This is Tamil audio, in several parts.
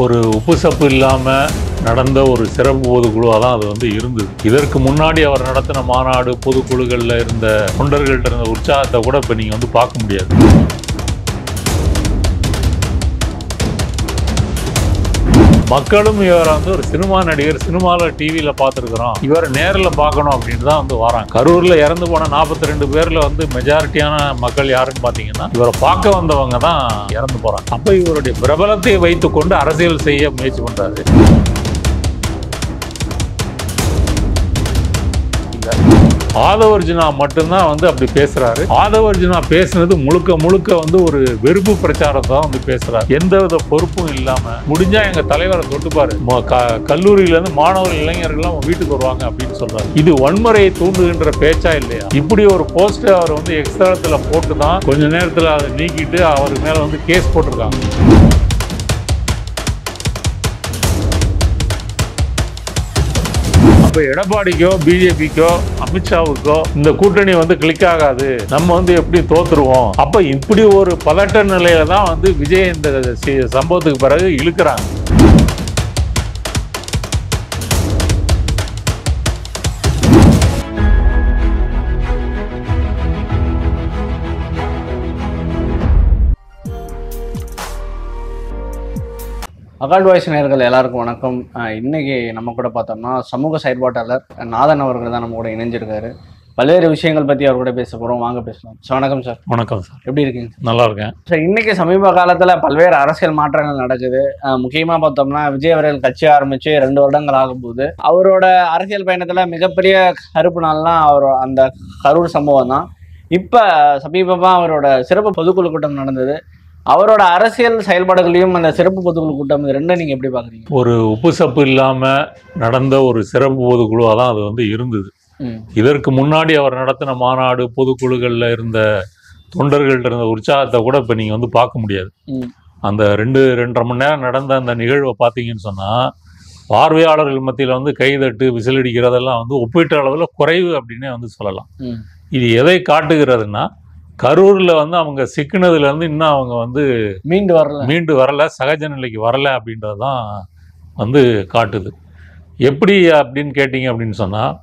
ஒரு உப்பு சப்பு இல்லாமல் நடந்த ஒரு சிறப்பு பொதுக்குழுவாக தான் அது வந்து இருந்தது. இதற்கு முன்னாடி அவர் நடத்தின மாநாடு பொதுக்குழுக்களில் இருந்த தொண்டர்கள்ட்ட இருந்த உற்சாகத்தை கூட இப்போ நீங்கள் வந்து பார்க்க முடியாது. மக்களும் இவரை வந்து ஒரு சினிமா நடிகர், சினிமாவில் டிவியில் பார்த்துருக்குறோம், இவரை நேரில் பார்க்கணும் அப்படின்ட்டு தான் வந்து வராங்க. கரூரில் இறந்து போன 42 பேரில் வந்து மெஜாரிட்டியான மக்கள் யாருன்னு பார்த்தீங்கன்னா இவரை பார்க்க வந்தவங்க தான் இறந்து போகிறாங்க. அப்போ இவருடைய பிரபலத்தை வைத்துக்கொண்டு அரசியல் செய்ய முயற்சி பண்ணுறாரு. ஆதவர்ஜுனா மட்டும்தான் வந்து அப்படி பேசுறாரு. ஆதவர்ஜுனா பேசுனது முழுக்க முழுக்க வந்து ஒரு வெறுப்பு பிரச்சாரத்தை தான் வந்து பேசுறாரு. எந்தவித பொறுப்பும் இல்லாம முடிஞ்சா எங்க தலைவரை தொட்டுப்பாரு, கல்லூரியில இருந்து மாணவர்கள் இளைஞர்கள்லாம் வீட்டுக்கு வருவாங்க அப்படின்னு சொல்றாரு. இது வன்முறையை தூண்டுகின்ற பேச்சா இல்லையா? இப்படி ஒரு போஸ்ட் அவர் வந்து எக்ஸ்தலத்துல போட்டு தான் கொஞ்ச நேரத்துல அதை நீக்கிட்டு அவர் மேல வந்து கேஸ் போட்டிருக்காங்க. இப்போ எடப்பாடிக்கோ பிஜேபிக்கோ அமித்ஷாவுக்கோ இந்த கூட்டணி வந்து கிளிக் ஆகாது, நம்ம வந்து எப்படி தோத்துருவோம். அப்ப இப்படி ஒரு பதட்ட நிலையில தான் வந்து விஜய் இந்த சம்பவத்துக்கு பிறகு இழுக்கிறாங்க. அகால்ட் வாய்ஸ் நேயர்கள் எல்லாருக்கும் வணக்கம். இன்னைக்கு நம்ம கூட பார்த்தோம்னா சமூக செயற்பாட்டாளர் நாதன் அவர்கள் தான் நம்ம கூட இணைஞ்சிருக்காரு. பல்வேறு விஷயங்கள் பற்றி அவர் கூட பேச போகிறோம். வாங்க பேசலாம் சார். வணக்கம் சார். வணக்கம் சார். எப்படி இருக்கீங்க? நல்லா இருக்கேன் சார். இன்னைக்கு சமீப காலத்தில் பல்வேறு அரசியல் மாற்றங்கள் நடக்குது. முக்கியமாக பார்த்தோம்னா விஜய் அவர்கள் கட்சி ஆரம்பித்து 2 வருடங்கள் ஆகும்போது அவரோட அரசியல் பயணத்தில் மிகப்பெரிய கருப்பு நாள்லாம் அவர் அந்த கரூர் சம்பவம் தான். இப்போ சமீபமாக அவரோட சிறப்பு பொதுக்குழு கூட்டம் நடந்தது. அவரோட அரசியல் செயல்பாடுகளையும் அந்த சிறப்பு பொதுக்குழு கூட்டம் இது ரெண்டும் நீங்கள் எப்படி பார்க்குறீங்க? ஒரு உப்பு சப்பு இல்லாமல் நடந்த ஒரு சிறப்பு பொதுக்குழுவாக தான் அது வந்து இருந்தது. இதற்கு முன்னாடி அவர் நடத்தின மாநாடு பொதுக்குழுக்களில் இருந்த தொண்டர்கள்ட்ட இருந்த உற்சாகத்தை கூட இப்போ நீங்கள் வந்து பார்க்க முடியாது. அந்த 2-2.5 மணி நேரம் நடந்த அந்த நிகழ்வை பார்த்தீங்கன்னு சொன்னால் பார்வையாளர்கள் மத்தியில் வந்து கைதட்டு விசிலடிக்கிறதெல்லாம் வந்து ஒப்பீட்டு அளவில் குறைவு அப்படின்னே வந்து சொல்லலாம். இது எதை காட்டுகிறதுனா, கரூரில் வந்து அவங்க சிக்கினதுலேருந்து இன்னும் அவங்க வந்து மீண்டு வரல, சகஜ நிலைக்கு வரலை அப்படின்றது தான் வந்து காட்டுது. எப்படி அப்படின்னு கேட்டிங்க அப்படின்னு சொன்னால்,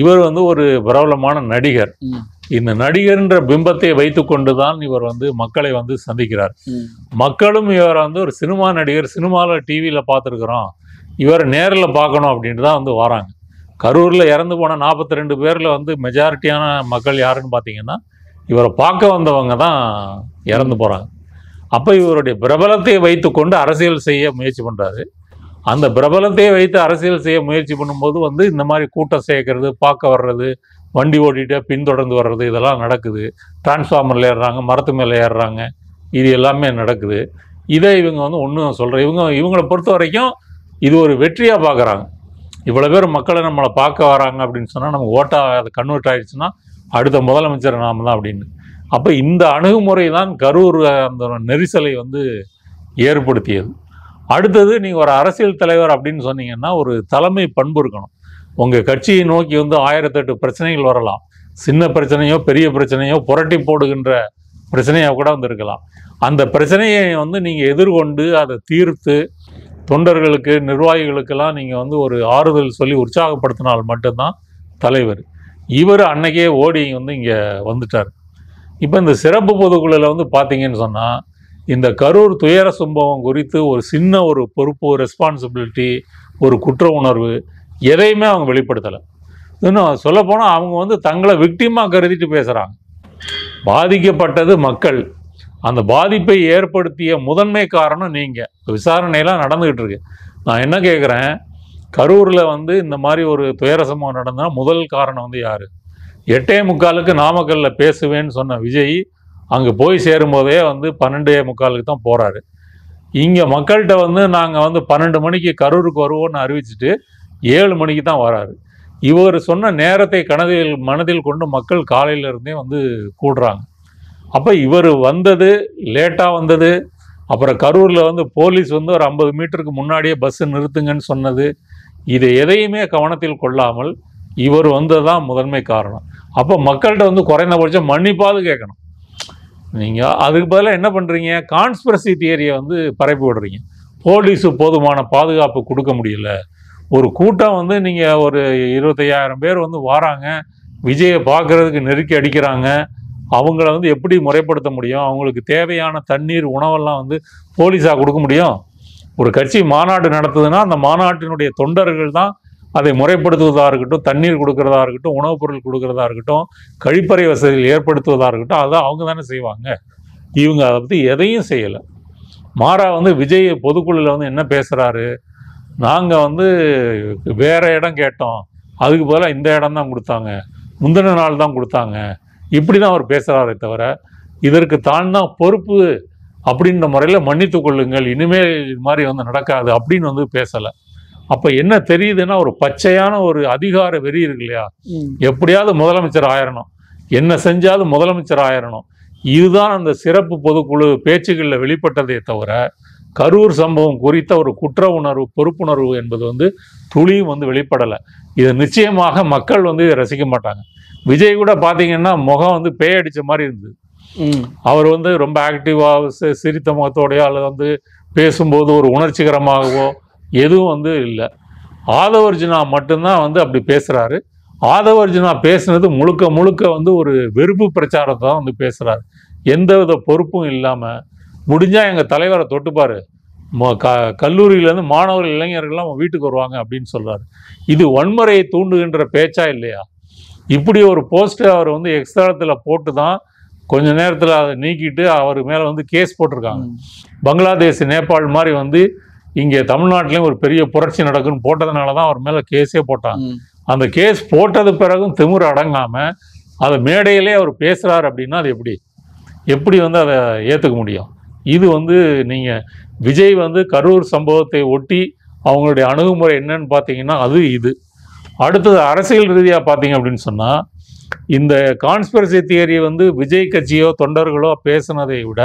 இவர் வந்து ஒரு பிரபலமான நடிகர். இந்த நடிகர்ன்ற பிம்பத்தை வைத்து கொண்டு தான் இவர் வந்து மக்களை வந்து சந்திக்கிறார். மக்களும் இவரை வந்து ஒரு சினிமா நடிகர், சினிமாவில் டிவியில் பார்த்துருக்குறோம், இவரை நேரில் பார்க்கணும் அப்படின்ட்டு தான் வந்து வராங்க. கரூரில் இறந்து போன 42 பேரில் வந்து மெஜாரிட்டியான மக்கள் யாருன்னு பார்த்தீங்கன்னா இவரை பார்க்க வந்தவங்க தான் இறந்து போகிறாங்க. அப்போ இவருடைய பிரபலத்தை வைத்து கொண்டு அரசியல் செய்ய முயற்சி பண்ணுறாரு. அந்த பிரபலத்தை வைத்து அரசியல் செய்ய முயற்சி பண்ணும்போது வந்து இந்த மாதிரி கூட்டம் சேர்க்கறது, பார்க்க வர்றது, வண்டி ஓட்டிகிட்டே பின்தொடர்ந்து வர்றது, இதெல்லாம் நடக்குது. டிரான்ஸ்ஃபார்மரில் ஏறுறாங்க, மரத்து மேலே ஏறுறாங்க, இது எல்லாமே நடக்குது. இதை இவங்க வந்து ஒன்றும் சொல்கிற இவங்களை பொறுத்த வரைக்கும் இது ஒரு வெற்றியாக பார்க்குறாங்க. இவ்வளோ பேர் மக்களை நம்மளை பார்க்க வராங்க அப்படின்னு சொன்னால் நமக்கு ஓட்டாக அது கன்வெர்ட் ஆகிடுச்சுன்னா அடுத்த முதலமைச்சர் நாம தான் அப்படின்னு. அப்போ இந்த அணுகுமுறை தான் கரூர் அந்த நெரிசலை வந்து ஏற்படுத்தியது. அடுத்தது, நீங்கள் ஒரு அரசியல் தலைவர் அப்படின்னு சொன்னீங்கன்னா ஒரு தலைமை பண்பு இருக்கணும். உங்கள் கட்சியை நோக்கி வந்து 1008 பிரச்சனைகள் வரலாம். சின்ன பிரச்சனையோ பெரிய பிரச்சனையோ புரட்டி போடுகின்ற பிரச்சனையாக கூட வந்து இருக்கலாம். அந்த பிரச்சனையை வந்து நீங்கள் எதிர்கொண்டு அதை தீர்த்து தொண்டர்களுக்கு, நிர்வாகிகளுக்கெல்லாம் நீங்கள் வந்து ஒரு ஆறுதல் சொல்லி உற்சாகப்படுத்தினால் மட்டும்தான் தலைவர். இவர் அன்னைக்கே ஓடி வந்து இங்கே வந்துட்டார். இப்போ இந்த சிறப்பு பொதுக்குழுவில் வந்து பார்த்தீங்கன்னு சொன்னால் இந்த கரூர் துயர சம்பவம் குறித்து ஒரு சின்ன ஒரு பொறுப்பு, ரெஸ்பான்சிபிலிட்டி, ஒரு குற்ற உணர்வு எதையுமே அவங்க வெளிப்படுத்தலை. இன்னும் சொல்லப்போனால் அவங்க வந்து தங்களை விக்டிமாக கருதிட்டு பேசுகிறாங்க. பாதிக்கப்பட்டது மக்கள். அந்த பாதிப்பை ஏற்படுத்திய முதன்மை காரணம் நீங்கள். விசாரணையெல்லாம் நடந்துக்கிட்டு இருக்கு. நான் என்ன கேட்குறேன், கரூரில் வந்து இந்த மாதிரி ஒரு துயர சம்பவம் நடந்தால் முதல் காரணம் வந்து யார்? 8:45 நாமக்கல்லில் பேசுவேன்னு சொன்ன விஜய் அங்கே போய் சேரும்போதே வந்து 12:45 தான் போகிறாரு. இங்கே மக்கள்கிட்ட வந்து நாங்கள் வந்து 12 மணிக்கு கரூருக்கு வருவோன்னு அறிவிச்சுட்டு 7 மணிக்கு தான் வராரு. இவர் சொன்ன நேரத்தை மனதில் கொண்டு மக்கள் காலையிலேருந்தே வந்து கூடுறாங்க. அப்போ இவர் வந்தது லேட்டாக வந்தது, அப்புறம் கரூரில் வந்து போலீஸ் வந்து ஒரு 50 மீட்டருக்கு முன்னாடியே பஸ்ஸு நிறுத்துங்கன்னு சொன்னது, இதை எதையுமே கவனத்தில் கொள்ளாமல் இவர் வந்தது தான் முதன்மை காரணம். அப்போ மக்கள்கிட்ட வந்து குறைந்தபட்சம் மன்னிப்பாவது கேட்கணும். நீங்கள் அதுக்கு பதிலாக என்ன பண்ணுறீங்க, கான்ஸ்பிரசி தியரியை வந்து பரப்பி விடுறீங்க. போலீஸு போதுமான பாதுகாப்பு கொடுக்க முடியல. ஒரு கூட்டம் வந்து நீங்கள் ஒரு 25,000 பேர் வந்து வராங்க, விஜயை பார்க்குறதுக்கு நெருக்கி அடிக்கிறாங்க. அவங்கள வந்து எப்படி முறைப்படுத்த முடியும்? அவங்களுக்கு தேவையான தண்ணீர், உணவெல்லாம் வந்து போலீஸாக கொடுக்க முடியும்? ஒரு கட்சி மாநாடு நடத்துதுன்னா அந்த மாநாட்டினுடைய தொண்டர்கள் தான் அதை முறைப்படுத்துவதாக இருக்கட்டும், தண்ணீர் கொடுக்கறதா இருக்கட்டும், உணவுப் பொருள் கொடுக்கறதா இருக்கட்டும், கழிப்பறை வசதிகள் ஏற்படுத்துவதாக இருக்கட்டும், அதான் அவங்க தானே செய்வாங்க. இவங்க அதை பற்றி எதையும் செய்யலை. மாறா வந்து விஜய் பொதுக்குழுவில் வந்து என்ன பேசுகிறாரு, நாங்கள் வந்து வேற இடம் கேட்டோம், அதுக்கு பதிலாக இந்த இடம் தான் கொடுத்தாங்க, முந்தின நாள் தான் கொடுத்தாங்க, இப்படி தான் அவர் பேசுகிறாரே தவிர இதற்கு தான் தான் பொறுப்பு அப்படின்ற முறையில் மன்னித்து கொள்ளுங்கள், இனிமேல் இது மாதிரி வந்து நடக்காது அப்படின்னு வந்து பேசலை. அப்போ என்ன தெரியுதுன்னா, ஒரு பச்சையான ஒரு அதிகார வெறி இருக்கு இல்லையா, எப்படியாவது முதலமைச்சர் ஆயிரணும், என்ன செஞ்சாலும் முதலமைச்சர் ஆயிரணும். இதுதான் அந்த சிறப்பு பொதுக்குழு பேச்சுகளில் வெளிப்பட்டதே தவிர கரூர் சம்பவம் குறித்த ஒரு குற்ற உணர்வு, பொறுப்புணர்வு என்பது வந்து துளியும் வந்து வெளிப்படலை. இது நிச்சயமாக மக்கள் வந்து இதை ரசிக்க மாட்டாங்க. விஜய் கூட பார்த்தீங்கன்னா முகம் வந்து பேயடிச்ச மாதிரி இருந்தது. அவர் வந்து ரொம்ப ஆக்டிவாக சிரித்த முகத்தோடையோ அல்லது வந்து பேசும்போது ஒரு உணர்ச்சிகரமாகவோ எதுவும் வந்து இல்லை. ஆதவர்ஜுனா மட்டும்தான் வந்து அப்படி பேசுகிறாரு. ஆதவர்ஜுனா பேசுனது முழுக்க முழுக்க வந்து ஒரு வெறுப்பு பிரச்சாரத்தை தான் வந்து பேசுகிறாரு. எந்தவித பொறுப்பும் இல்லாமல், முடிஞ்சால் எங்கள் தலைவரை தொட்டுப்பார், கல்லூரியிலேருந்து மாணவர்கள் இளைஞர்கள்லாம் வீட்டுக்கு வருவாங்க அப்படின்னு சொல்கிறாரு. இது வன்முறையை தூண்டுகின்ற பேச்சா இல்லையா? இப்படி ஒரு போஸ்ட்டை அவர் வந்து எக்ஸ்தலத்தில் போட்டு தான் கொஞ்ச நேரத்தில் அதை நீக்கிட்டு அவர் மேலே வந்து கேஸ் போட்டிருக்காங்க. பங்களாதேஷ், நேபாள் மாதிரி வந்து இங்கே தமிழ்நாட்டிலையும் ஒரு பெரிய புரட்சி நடக்குன்னு போட்டதுனால தான் அவர் மேலே கேஸே போட்டாங்க. அந்த கேஸ் போட்டது பிறகும் திமிரு அடங்காமல் அதை மேடையிலே அவர் பேசுகிறார் அப்படின்னா அது எப்படி வந்து அதை ஏற்றுக்க முடியும்? இது வந்து நீங்கள் விஜய் வந்து கரூர் சம்பவத்தை ஒட்டி அவங்களுடைய அணுகுமுறை என்னன்னு பார்த்தீங்கன்னா அது இது. அடுத்தது அரசியல் ரீதியாக பார்த்தீங்க அப்படின்னு சொன்னால், இந்த கான்ஸ்பிரசி தியரி வந்து விஜய் கட்சியோ தொண்டர்களோ பேசுனதை விட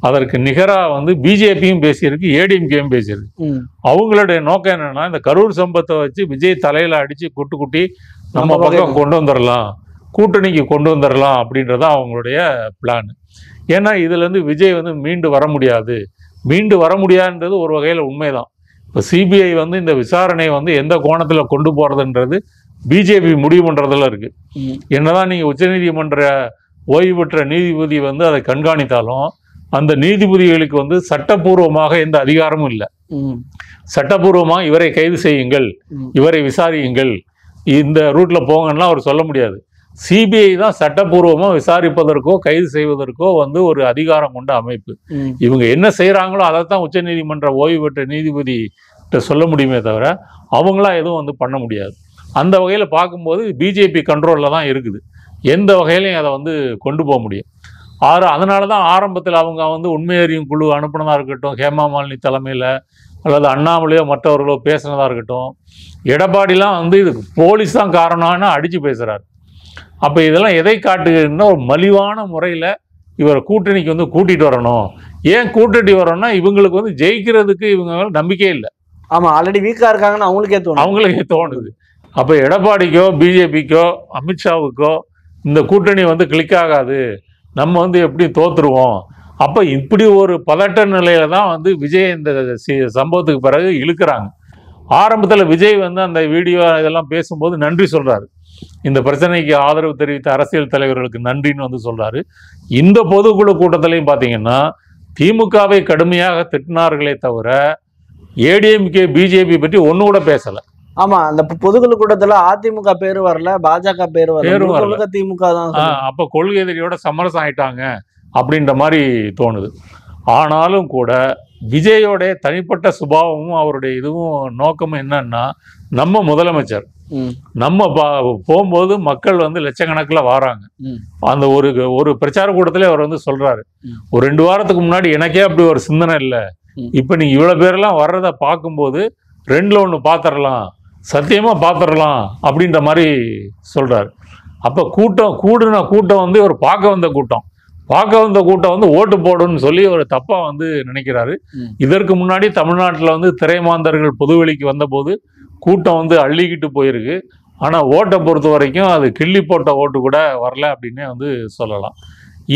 அதற்கு நிகராக வந்து பிஜேபியும் பேசியிருக்கு, ஏடிஎம்கேயும் பேசியிருக்கு. அவங்களுடைய நோக்கம் என்னன்னா, இந்த கரூர் சம்பவத்தை வச்சு விஜய் தலையில் அடித்து குட்டி நம்ம பக்கம் கொண்டு வந்துடலாம், கூட்டணிக்கு கொண்டு வந்துடலாம் அப்படின்றத அவங்களுடைய பிளான். ஏன்னா இதுலேருந்து விஜய் வந்து மீண்டு வர முடியாதுன்றது ஒரு வகையில் உண்மைதான். இப்போ சிபிஐ வந்து இந்த விசாரணையை வந்து எந்த கோணத்தில் கொண்டு போகிறதுன்றது பிஜேபி முடிவு பண்ணுறதுல இருக்குது. என்னதான் நீங்கள் உச்சநீதிமன்ற ஓய்வு பெற்ற நீதிபதி வந்து அதை கண்காணித்தாலும் அந்த நீதிபதிகளுக்கு வந்து சட்டப்பூர்வமாக எந்த அதிகாரமும் இல்லை. சட்டப்பூர்வமாக இவரை கைது செய்யுங்கள், இவரை விசாரியுங்கள், இந்த ரூட்டில் போங்கன்னா அவர் சொல்ல முடியாது. சிபிஐ தான் சட்டப்பூர்வமாக விசாரிப்பதற்கோ கைது செய்வதற்கோ வந்து ஒரு அதிகாரம் கொண்ட அமைப்பு. இவங்க என்ன செய்கிறாங்களோ அதை தான் உச்சநீதிமன்ற ஓய்வு பெற்ற நீதிபதி சொல்ல முடியுமே தவிர அவங்களாம் எதுவும் வந்து பண்ண முடியாது. அந்த வகையில் பார்க்கும்போது பிஜேபி கண்ட்ரோலில் தான் இருக்குது, எந்த வகையிலையும் அதை வந்து கொண்டு போக முடியும். அதனால தான் ஆரம்பத்தில் அவங்க வந்து உண்மை அறியும் குழு அனுப்பினதாக இருக்கட்டும், ஹேமா மாலினி தலைமையில் அல்லது அண்ணாமலையோ மற்றவர்களோ பேசுனதாக இருக்கட்டும், எடப்பாடிலாம் வந்து இதுக்கு போலீஸ் தான் காரணம்னு அடித்து பேசுகிறார். அப்போ இதெல்லாம் எதை காட்டுகிறதுன்னா, ஒரு மலிவான முறையில் இவரை கூட்டணிக்கு வந்து கூட்டிகிட்டு வரணும். ஏன் கூட்டிகிட்டு வரணும்னா இவங்களுக்கு வந்து ஜெயிக்கிறதுக்கு இவங்க நம்பிக்கை இல்லை. ஆமாம், ஆல்ரெடி வீக்காக இருக்காங்கன்னு அவங்களுக்கே தோணுது. அப்போ எடப்பாடிக்கோ பிஜேபிக்கோ அமித்ஷாவுக்கோ இந்த கூட்டணி வந்து கிளிக் ஆகாது, நம்ம வந்து எப்படி தோற்றுருவோம். அப்போ இப்படி ஒரு பதட்ட நிலையில தான் வந்து விஜய் இந்த சம்பவத்துக்கு பிறகு இழுக்கிறாங்க. ஆரம்பத்தில் விஜய் வந்து அந்த வீடியோ இதெல்லாம் பேசும்போது நன்றி சொல்கிறாரு, இந்த பிரச்சனைக்கு ஆதரவு தெரிவித்த அரசியல் தலைவர்களுக்கு நன்றின்னு வந்து சொல்கிறாரு. இந்த பொதுக்குழு கூட்டத்திலையும் பார்த்தீங்கன்னா திமுகவை கடுமையாக திட்டினார்களே தவிர ஏடிஎம்கே பிஜேபி பற்றி ஒன்று கூட பேசலை. ஆமா, அந்த பொதுக்குழு கூட்டத்துல அதிமுக பேரு வரல, பாஜக பேரு வரல, திமுக தான். அப்ப கொள்கை எதிரியோட சமரசம் ஆயிட்டாங்க அப்படின்ற மாதிரி தோணுது. ஆனாலும் கூட விஜயோடைய தனிப்பட்ட சுபாவமும் அவருடைய இதுவும் நோக்கமும் என்னன்னா, நம்ம முதலமைச்சர் நம்ம போகும்போது மக்கள் வந்து லட்சக்கணக்கில் வராங்க. அந்த ஒரு பிரச்சார கூட்டத்திலே அவர் வந்து சொல்றாரு, ஒரு 2 வாரத்துக்கு முன்னாடி எனக்கே அப்படி ஒரு சிந்தனை இல்லை, இப்ப நீங்க இவ்வளவு பேரெல்லாம் வர்றதை பார்க்கும்போது 2ல் 1 பார்த்துடலாம், சத்தியமாக பார்த்துடலாம் அப்படின்ற மாதிரி சொல்கிறார். அப்போ கூடின கூட்டம் வந்து ஒரு பார்க்க வந்த கூட்டம் வந்து ஓட்டு போடுன்னு சொல்லி ஒரு தப்பாக வந்து நினைக்கிறாரு. இதற்கு முன்னாடி தமிழ்நாட்டில் வந்து திரைமாந்தர்கள் பொதுவெளிக்கு வந்தபோது கூட்டம் வந்து அள்ளிக்கிட்டு போயிருக்கு. ஆனால் ஓட்டை பொறுத்த வரைக்கும் அது கிள்ளி போட்ட ஓட்டு கூட வரல அப்படின்னே வந்து சொல்லலாம்.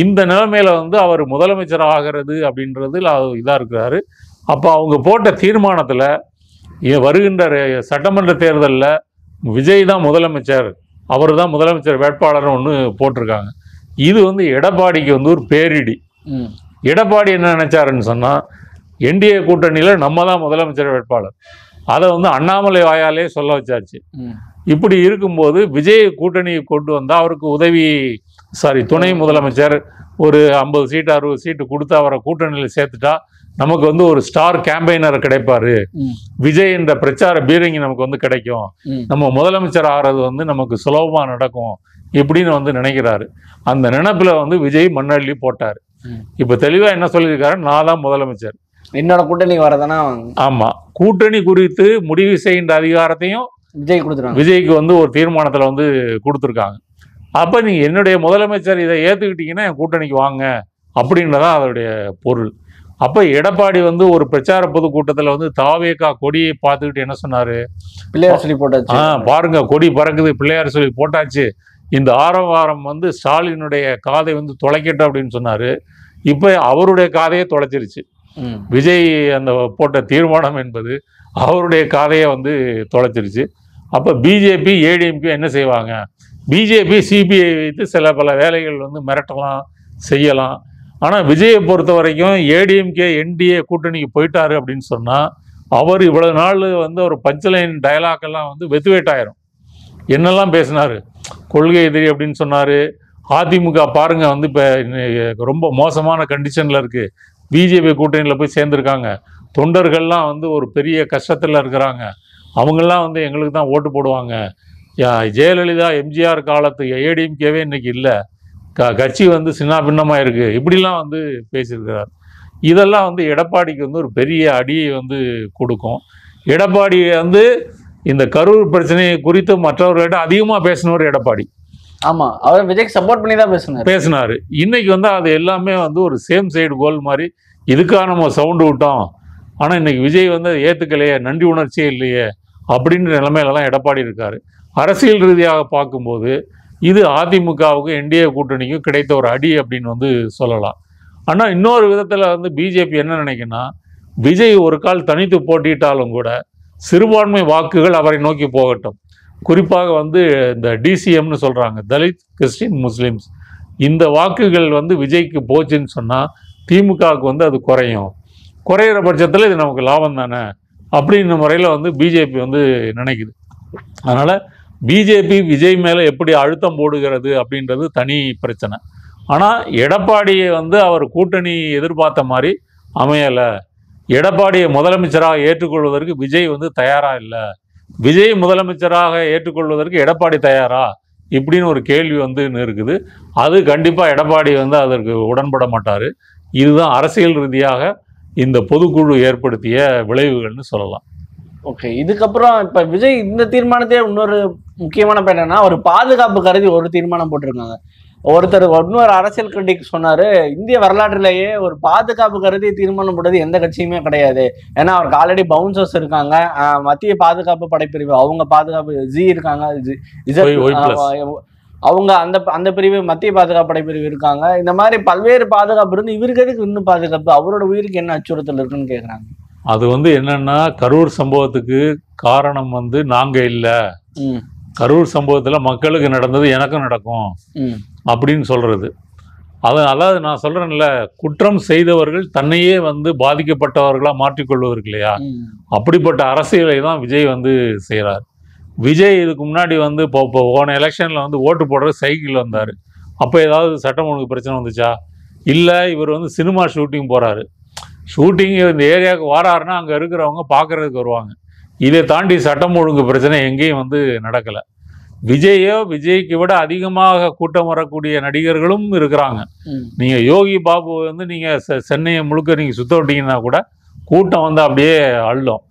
இந்த நிலைமையில வந்து அவர் முதலமைச்சர் ஆகிறது அப்படின்றது இதாக இருக்கிறாரு. அப்போ அவங்க போட்ட தீர்மானத்தில் வருகின்ற சட்டமன்ற தேர்தலில் விஜய் தான் முதலமைச்சர், அவர் தான் முதலமைச்சர் வேட்பாளர்னு ஒன்று போட்டிருக்காங்க. இது வந்து எடப்பாடிக்கு வந்து ஒரு பேரிடி. எடப்பாடி என்ன நினைச்சாருன்னு சொன்னால், என்டிஏ கூட்டணியில் நம்ம தான் முதலமைச்சர் வேட்பாளர், அதை வந்து அண்ணாமலை வாயாலே சொல்ல வச்சாச்சு. இப்படி இருக்கும்போது விஜய் கூட்டணியை கொண்டு வந்தால் அவருக்கு துணை முதலமைச்சர் ஒரு 50 சீட்டு 60 சீட்டு கொடுத்து அவரை கூட்டணியில் சேர்த்துட்டா நமக்கு வந்து ஒரு ஸ்டார் கேம்பெயினர் கிடைப்பாரு, விஜய் என்ற பிரச்சார பீரங்கி நமக்கு வந்து கிடைக்கும், நம்ம முதலமைச்சர் ஆகிறது வந்து நமக்கு சுலபமா நடக்கும் இப்படின்னு வந்து நினைக்கிறாரு. அந்த நினைப்புல வந்து விஜய் மண்ணள்ளி போட்டாரு. இப்ப தெளிவா என்ன சொல்லியிருக்காரு, நான் தான் முதலமைச்சர், என்னோட கூட்டணி வரதானா. ஆமா, கூட்டணி குறித்து முடிவு செய்கின்ற அதிகாரத்தையும் விஜய் கொடுத்துருக்காங்க. விஜய்க்கு வந்து ஒரு தீர்மானத்துல வந்து கொடுத்துருக்காங்க. அப்ப நீங்க என்னுடைய முதலமைச்சர் இதை ஏத்துக்கிட்டீங்கன்னா என் கூட்டணிக்கு வாங்க அப்படின்றதான் அதோடைய பொருள். அப்ப எடப்பாடி வந்து ஒரு பிரச்சார பொதுக்கூட்டத்துல வந்து தாவேகா கொடியை பார்த்துக்கிட்டு என்ன சொன்னாரு, பிள்ளையார் சொல்லி போட்டாச்சு, பாருங்க கொடி பறக்குது, பிள்ளையார் சொல்லி போட்டாச்சு, இந்த ஆரவாரம் வந்து ஸ்டாலினுடைய காதை வந்து தொலைக்கட்டும் அப்படின்னு சொன்னாரு. இப்ப அவருடைய காதையே தொலைச்சிருச்சு. விஜய் அந்த போட்ட தீர்மானம் என்பது அவருடைய காதையை வந்து தொலைச்சிருச்சு. அப்ப பிஜேபி ஏடிஎம்கே என்ன செய்வாங்க, பிஜேபி சிபிஐ வைத்து சில பல வேலைகள் வந்து மிரட்டலாம் செய்யலாம். ஆனால் விஜயை பொறுத்த வரைக்கும் ஏடிஎம்கே என்டிஏ கூட்டணிக்கு போயிட்டாரு அப்படின்னு சொன்னால் அவர் இவ்வளவு நாள் வந்து ஒரு பஞ்சலைன் டயலாக்கெல்லாம் வந்து வெத்துவேட்டாயிரும். என்னெல்லாம் பேசினார், கொள்கை எதிரி அப்படின்னு சொன்னார். அதிமுக பாருங்க வந்து இப்போ ரொம்ப மோசமான கண்டிஷனில் இருக்குது, பிஜேபி கூட்டணியில் போய் சேர்ந்துருக்காங்க, தொண்டர்கள்லாம் வந்து ஒரு பெரிய கஷ்டத்தில் இருக்கிறாங்க, அவங்கெல்லாம் வந்து எங்களுக்கு தான் ஓட்டு போடுவாங்க, ஜெயலலிதா எம்ஜிஆர் காலத்து ஏடிஎம்கேவே இன்னைக்கு இல்லை, கட்சி வந்து சின்ன பின்னமாக இருக்குது, இப்படிலாம் வந்து பேசியிருக்கிறார். இதெல்லாம் வந்து எடப்பாடிக்கு வந்து ஒரு பெரிய அடியை வந்து கொடுக்கும். எடப்பாடி வந்து இந்த கரூர் பிரச்சனையை குறித்து மற்றவர்களிடம் அதிகமாக பேசினவர் எடப்பாடி. ஆமாம், அவர் விஜய்க்கு சப்போர்ட் பண்ணி தான் பேசினார். இன்னைக்கு வந்து அது எல்லாமே வந்து ஒரு சேம் சைடு கோல் மாதிரி, இதுக்காக நம்ம சவுண்டு விட்டோம், ஆனால் இன்னைக்கு விஜய் வந்து ஏற்றுக்கலையே, நன்றி உணர்ச்சியே இல்லையே அப்படின்ற நிலைமையில தான் எடப்பாடி இருக்கார். அரசியல் ரீதியாக பார்க்கும்போது இது அதிமுகவுக்கு என்டிஏ கூட்டணிக்கும் கிடைத்த ஒரு அடி அப்படின்னு வந்து சொல்லலாம். ஆனால் இன்னொரு விதத்தில் வந்து பிஜேபி என்ன நினைக்குன்னா, விஜய் ஒரு கால் தனித்து போட்டிட்டாலும் கூட சிறுபான்மை வாக்குகள் அவரை நோக்கி போகட்டும். குறிப்பாக வந்து இந்த டிசிஎம்னு சொல்கிறாங்க, தலித் கிறிஸ்டின் முஸ்லீம்ஸ், இந்த வாக்குகள் வந்து விஜய்க்கு போச்சுன்னு சொன்னால் திமுகவுக்கு வந்து அது குறையிற பட்சத்தில் இது நமக்கு லாபம் தானே அப்படின்ற முறையில் வந்து பிஜேபி வந்து நினைக்குது. அதனால் பிஜேபி விஜய் மேலே எப்படி அழுத்தம் போடுகிறது அப்படின்றது தனி பிரச்சனை. ஆனால் எடப்பாடியை வந்து அவர் கூட்டணி எதிர்பார்த்த மாதிரி அமையலை. எடப்பாடியை முதலமைச்சராக ஏற்றுக்கொள்வதற்கு விஜய் வந்து தயாராக இல்லை, விஜய் முதலமைச்சராக ஏற்றுக்கொள்வதற்கு எடப்பாடி தயாரா இப்படின்னு ஒரு கேள்வி வந்து இருக்குது. அது கண்டிப்பாக எடப்பாடி வந்து அதற்கு உடன்பட மாட்டார். இதுதான் அரசியல் ரீதியாக இந்த பொதுக்குழு ஏற்படுத்திய விளைவுகள்னு சொல்லலாம். ஓகே, இதுக்கப்புறம் இப்போ விஜய் இந்த தீர்மானத்தையே இன்னொரு முக்கியமான என்னன்னா, ஒரு பாதுகாப்பு கருதி ஒரு தீர்மானம் போட்டிருக்காங்க. இன்னொரு அரசியல் கிரிட்டிக் சொன்னாரு, இந்திய வரலாற்றிலேயே ஒரு பாதுகாப்பு கருதி தீர்மானம் போட்டது எந்த கட்சியுமே கிடையாது. ஏன்னா அவருக்கு ஆல்ரெடி பவுன்சர்ஸ் இருக்காங்க, மத்திய பாதுகாப்பு படைப்பிரிவு அவங்க பாதுகாப்பு இருக்காங்க, அவங்க அந்த பிரிவு மத்திய பாதுகாப்பு படைப்பிரிவு இருக்காங்க. இந்த மாதிரி பல்வேறு பாதுகாப்பு இருந்து இவருக்கு எதுக்கு இன்னும் பாதுகாப்பு, அவரோட உயிருக்கு என்ன அச்சுறுத்தல் இருக்குன்னு கேட்குறாங்க. அது வந்து என்னன்னா, கரூர் சம்பவத்துக்கு காரணம் வந்து நாங்க இல்லை, கரூர் சம்பவத்தில் மக்களுக்கு நடந்தது எனக்கும் நடக்கும் அப்படின்னு சொல்றது. அதாவது நான் சொல்றேன்ல, குற்றம் செய்தவர்கள் தன்னையே வந்து பாதிக்கப்பட்டவர்களாக மாற்றிக்கொள்வதற்கு இல்லையா, அப்படிப்பட்ட அரசியலை தான் விஜய் வந்து செய்கிறார். விஜய் இதுக்கு முன்னாடி வந்து இப்போ போன எலெக்ஷனில் வந்து ஓட்டு போடுற சைக்கிள் வந்தார். அப்போ ஏதாவது சட்டம் ஒழுங்கு பிரச்சனை வந்துச்சா? இல்லை. இவர் வந்து சினிமா ஷூட்டிங் போகிறாரு, ஷூட்டிங் இந்த ஏரியாவுக்கு வராருன்னா அங்கே இருக்கிறவங்க பார்க்குறதுக்கு வருவாங்க. இதை தாண்டி சட்டம் ஒழுங்கு பிரச்சனை எங்கேயும் வந்து நடக்கலை. விஜய்க்கு விட அதிகமாக கூட்டம் வரக்கூடிய நடிகர்களும் இருக்கிறாங்க. நீங்கள் யோகி பாபு வந்து நீங்கள் சென்னையை முழுக்க நீங்கள் சுத்த விட்டீங்கன்னா கூட கூட்டம் வந்து அப்படியே அள்ளும்.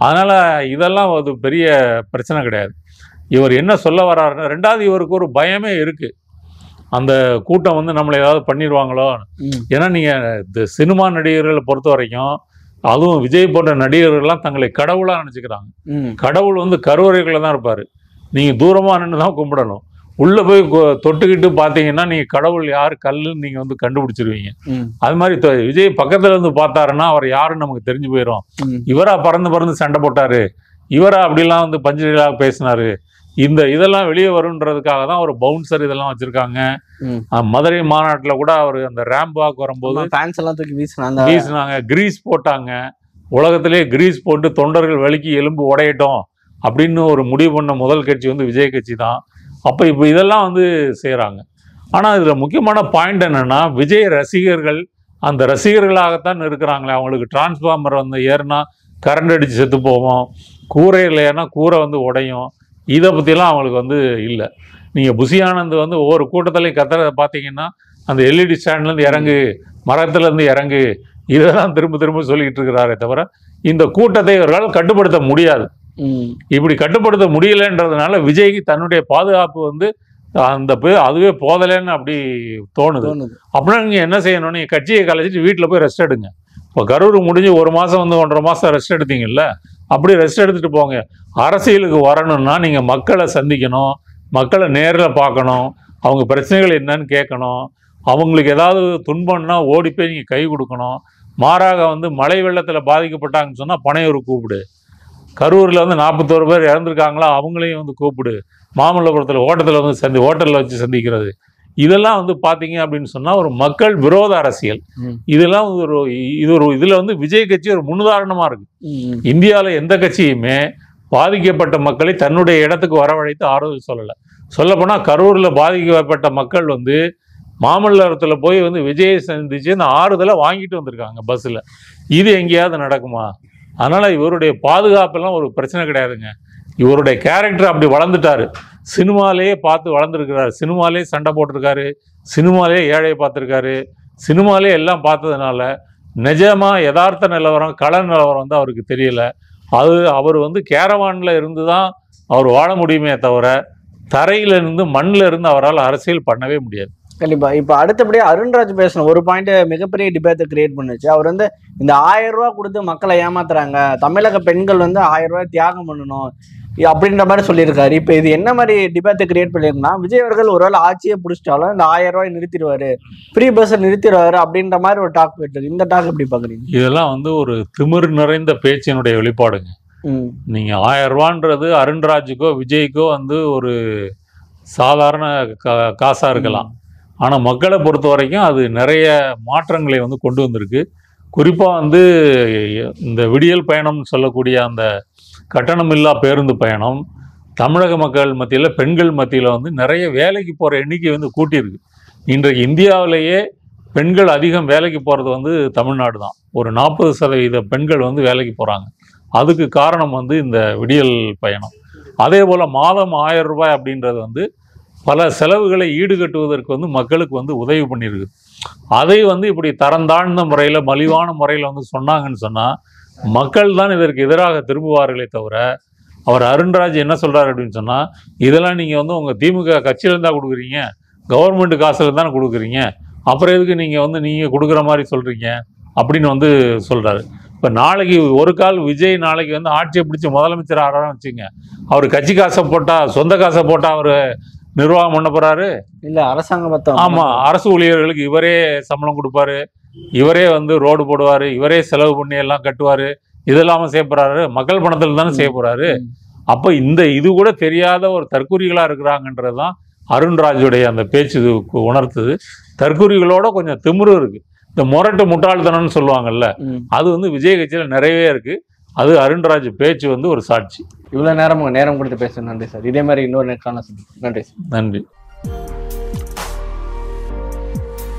அதனால் இதெல்லாம் ஒரு பெரிய பிரச்சனை கிடையாது. இவர் என்ன சொல்ல வர்றாருன்னா, ரெண்டாவது இவருக்கு ஒரு பயமே இருக்குது, அந்த கூட்டம் வந்து நம்மளை ஏதாவது பண்ணிடுவாங்களோ. ஏன்னா நீங்கள் இந்த சினிமா நடிகர்களை பொறுத்த வரைக்கும், அதுவும் விஜய் போன்ற நடிகர்கள்லாம் தங்களை கடவுளாக நினச்சிக்கிறாங்க. கடவுள் வந்து கருவறைக்குள்ள தான் இருப்பார், நீங்கள் தூரமாக நின்று தான் கும்பிடணும். உள்ள போய் தொட்டுக்கிட்டு பார்த்தீங்கன்னா நீங்க கடவுள் யார் கல்லுன்னு நீங்க வந்து கண்டுபிடிச்சிருவீங்க. அது மாதிரி விஜய் பக்கத்துல இருந்து பார்த்தாருன்னா அவர் யாருன்னு நமக்கு தெரிஞ்சு போயிடும். இவரா பறந்து சண்டை போட்டாரு, இவரா அப்படிலாம் வந்து பஞ்சலீலாக பேசினாரு, இதெல்லாம் வெளியே வரும்ன்றதுக்காக தான் ஒரு பவுன்சர் இதெல்லாம் வச்சிருக்காங்க. மதுரை மாநாட்டுல கூட அவர் அந்த ரேம்ப் வாக் வரும்போது ஃபேன்ஸ் எல்லாம் தூக்கி வீசினாங்க, கிரீஸ் போட்டாங்க. உலகத்திலேயே கிரீஸ் போட்டு தொண்டர்கள் வலிக்கு எலும்பு உடையட்டும் அப்படின்னு ஒரு முடிவு பண்ண முதல் கட்சி வந்து விஜய் கட்சி தான். அப்போ இப்போ இதெல்லாம் வந்து செய்கிறாங்க. ஆனால் இதில் முக்கியமான பாயிண்ட் என்னென்னா, விஜய் ரசிகர்கள் அந்த ரசிகர்களாகத்தான் இருக்கிறாங்களே. அவங்களுக்கு டிரான்ஸ்ஃபார்மர் வந்து ஏறினா கரண்ட் அடித்து செத்து போவோம், கூரையில் ஏறினா கூரை வந்து உடையும், இதை பற்றிலாம் அவங்களுக்கு வந்து இல்லை. நீங்கள் புஷி ஆனந்த் வந்து ஒவ்வொரு கூட்டத்திலையும் கத்துறதை பார்த்தீங்கன்னா, அந்த எல்இடி ஸ்டாண்ட்லேருந்து இறங்கு, மரத்துலேருந்து இறங்கு, இதெல்லாம் திரும்ப சொல்லிக்கிட்டு இருக்கிறாரே தவிர இந்த கூட்டத்தை இவர்களால் கட்டுப்படுத்த முடியாது. இப்படி கட்டுப்படுத்த முடியலன்றதுனால விஜய்க்கு தன்னுடைய பாதுகாப்பு வந்து அதுவே போதலைன்னு அப்படி தோணுது. அப்படின்னா நீங்க என்ன செய்யணும், நீங்க கட்சியை கலைச்சிட்டு வீட்டில் போய் ரெஸ்ட் எடுங்க. இப்போ கரூர் முடிஞ்சு 1 மாசம் வந்து 1.5 மாசம் ரெஸ்ட் எடுத்தீங்கல்ல, அப்படி ரெஸ்ட் எடுத்துட்டு போங்க. அரசியலுக்கு வரணும்னா நீங்க மக்களை சந்திக்கணும், மக்களை நேரில் பார்க்கணும், அவங்க பிரச்சனைகள் என்னன்னு கேட்கணும், அவங்களுக்கு ஏதாவது துன்பம்னா ஓடி போய் நீங்கள் கை கொடுக்கணும். மாறாக வந்து மழை வெள்ளத்தில் பாதிக்கப்பட்டாங்கன்னு சொன்னால் பனையூர் கூப்பிடு, கரூரில் வந்து 41 பேர் இறந்துருக்காங்களா அவங்களையும் வந்து கூப்பிடு, மாமல்லபுரத்தில் ஹோட்டலில் வச்சு சந்திக்கிறது, இதெல்லாம் வந்து பார்த்தீங்க அப்படின்னு சொன்னால் ஒரு மக்கள் விரோத அரசியல். இதெல்லாம் இதில் வந்து விஜய் கட்சி ஒரு முன்னுதாரணமாக இருக்கு. இந்தியாவில் எந்த கட்சியுமே பாதிக்கப்பட்ட மக்களை தன்னுடைய இடத்துக்கு வரவழைத்து ஆறுதல் சொல்லலை. சொல்லப்போனால் கரூரில் பாதிக்கப்பட்ட மக்கள் வந்து மாமல்லபுரத்தில் போய் வந்து விஜயை சந்திச்சு இந்த ஆறுதலை வாங்கிட்டு வந்திருக்காங்க பஸ்ஸில். இது எங்கேயாவது நடக்குமா? அதனால் இவருடைய பாதுகாப்பெல்லாம் ஒரு பிரச்சனை கிடையாதுங்க. இவருடைய கேரக்டர் அப்படி வளர்ந்துட்டாரு, சினிமாலேயே பார்த்து வளர்ந்துருக்கிறாரு, சினிமாலே சண்டை போட்டிருக்காரு, சினிமாலே ஏழையை பார்த்துருக்காரு, சினிமாலே எல்லாம் பார்த்ததுனால நிஜமாக யதார்த்த நிலவரம் கள நிலவரம் வந்து அவருக்கு தெரியல. அவர் வந்து கேரவானில் இருந்து தான் அவர் வாழ முடியுமே தவிர தரையிலிருந்து மண்ணில் இருந்து அவரால் அரசியல் பண்ணவே முடியாது. கண்டிப்பா. இப்ப அடுத்தபடியா அருண்ராஜ் பேசின ஒரு பாயிண்ட் மிகப்பெரிய டிபேட்டை கிரியேட் பண்ணுச்சு. அவர் வந்து இந்த 1000 ரூபாய் கொடுத்து மக்களை ஏமாத்துறாங்க, தமிழக பெண்கள் வந்து 1000 ரூபாய் தியாகம் பண்ணணும் அப்படின்ற மாதிரி சொல்லியிருக்காரு. இப்ப இது என்ன மாதிரி டிபேட்டை கிரியேட் பண்ணிருக்குன்னா, விஜய் அவர்கள் ஒருவேளை ஆட்சியை பிடிச்சிட்டாலும் இந்த 1000 ரூபாய் நிறுத்திடுவாரு, ஃப்ரீ பஸ்ஸை நிறுத்திடுவாரு அப்படின்ற மாதிரி ஒரு டாக் போயிட்டு இருக்கு. இந்த டாக் எப்படி பாக்குறீங்க? இதெல்லாம் வந்து ஒரு திமிர் நிறைந்த பேச்சினுடைய வெளிப்பாடுங்க. நீங்க 1000 ரூபான்றது அருண்ராஜுக்கோ விஜய்க்கோ வந்து ஒரு சாதாரண காசா இருக்கலாம். ஆனால் மக்களை பொறுத்த வரைக்கும் அது நிறைய மாற்றங்களை வந்து கொண்டு வந்திருக்கு. குறிப்பாக வந்து இந்த விடியல் பயணம்னு சொல்லக்கூடிய அந்த கட்டணமில்லா பேருந்து பயணம் தமிழக மக்கள் மத்தியில், பெண்கள் மத்தியில் வந்து நிறைய வேலைக்கு போகிற எண்ணிக்கை வந்து கூட்டியிருக்கு. இன்றைக்கு இந்தியாவிலேயே பெண்கள் அதிகம் வேலைக்கு போகிறது வந்து தமிழ்நாடு தான். ஒரு 40% பெண்கள் வந்து வேலைக்கு போகிறாங்க. அதுக்கு காரணம் வந்து இந்த விடியல் பயணம். அதே போல் மாதம் 1000 ரூபாய் அப்படின்றது வந்து பல செலவுகளை ஈடுகட்டுவதற்கு வந்து மக்களுக்கு வந்து உதவி பண்ணியிருக்கு. அதை வந்து இப்படி தரந்தாழ்ந்த முறையில், மலிவான முறையில் வந்து சொன்னாங்கன்னு சொன்னால் மக்கள் தான் இதற்கு எதிராக திரும்புவார்களே தவிர, அவர் அருண்ராஜ் என்ன சொல்கிறார் அப்படின்னு சொன்னால், இதெல்லாம் நீங்கள் வந்து உங்கள் திமுக கட்சியிலேருந்து தான் கொடுக்குறீங்க, கவர்மெண்ட் காசில் தானே கொடுக்குறீங்க, அப்புறம் எதுக்கு நீங்கள் கொடுக்குற மாதிரி சொல்கிறீங்க அப்படின்னு வந்து சொல்கிறாரு. இப்போ நாளைக்கு ஒரு கால் விஜய் நாளைக்கு வந்து ஆட்சியை பிடிச்சி முதலமைச்சர் ஆகிறான்னு வச்சுங்க, அவர் கட்சி காசை போட்டால், சொந்த காசை போட்டால் அவர் நிர்வாகம் பண்ண போறாரு இல்ல? அரசாங்கம் பத்தம். ஆமா, அரசு ஊழியர்களுக்கு இவரே சம்பளம் கொடுப்பாரு, இவரே வந்து ரோடு போடுவாரு, இவரே செலவு பண்ணி எல்லாம் கட்டுவாரு, இதெல்லாம செய்ய போறாரு, மக்கள் பணத்தில் தானே செய்ய போறாரு. அப்ப இது கூட தெரியாத ஒரு தற்குறிகளா இருக்கிறாங்கன்றதுதான் அருண்ராஜுடைய அந்த பேச்சு உணர்த்துது. தற்குறிகளோட கொஞ்சம் திமிரு இருக்கு. இந்த முரட்டு முட்டாள்தனம்னு சொல்லுவாங்கல்ல, அது வந்து விஜய் கட்சியில நிறையவே இருக்கு. அது அருண்ராஜ் பேச்சு வந்து ஒரு சாட்சி. இவ்வளவு நேரம் கொடுத்து பேச நன்றி சார். இதே மாதிரி இன்னொரு நேரம் நன்றி சார். நன்றி.